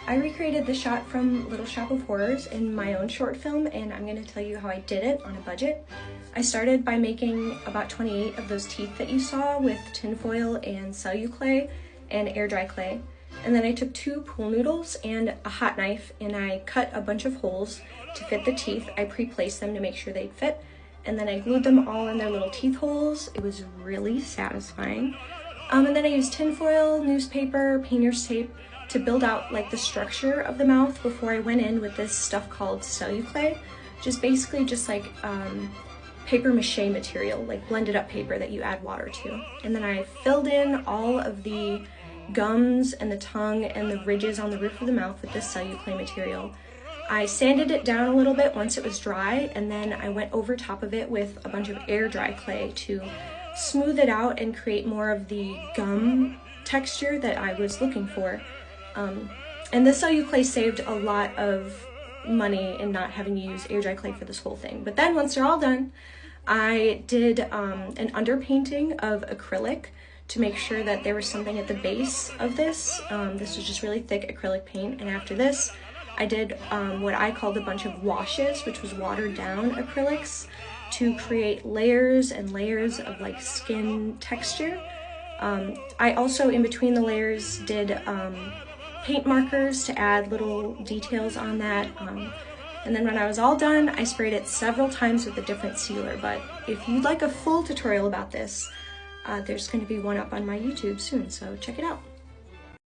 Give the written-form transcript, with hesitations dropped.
I recreated the shot from Little Shop of Horrors in my own short film, and I'm going to tell you how I did it on a budget. I started by making about 28 of those teeth that you saw with tinfoil and celluclay and air dry clay. And then I took 2 pool noodles and a hot knife, and I cut a bunch of holes to fit the teeth. I pre-placed them to make sure they'd fit, and then I glued them all in their little teeth holes. It was really satisfying. And then I used tinfoil, newspaper, painter's tape to build out like the structure of the mouth before I went in with this stuff called celluclay, which is basically just like paper mache material, like blended up paper that you add water to. And then I filled in all of the gums and the tongue and the ridges on the roof of the mouth with this celluclay material. I sanded it down a little bit once it was dry, and then I went over top of it with a bunch of air dry clay to smooth it out and create more of the gum texture that I was looking for. And the celluclay saved a lot of money in not having to use air dry clay for this whole thing. But then once they're all done, I did an underpainting of acrylic to make sure that there was something at the base of this. This was just really thick acrylic paint. And after this, I did what I called a bunch of washes, which was watered down acrylics, to create layers and layers of like skin texture. I also, in between the layers, did paint markers to add little details on that. And then when I was all done, I sprayed it several times with a different sealer. But if you'd like a full tutorial about this, there's going to be one up on my YouTube soon, so check it out.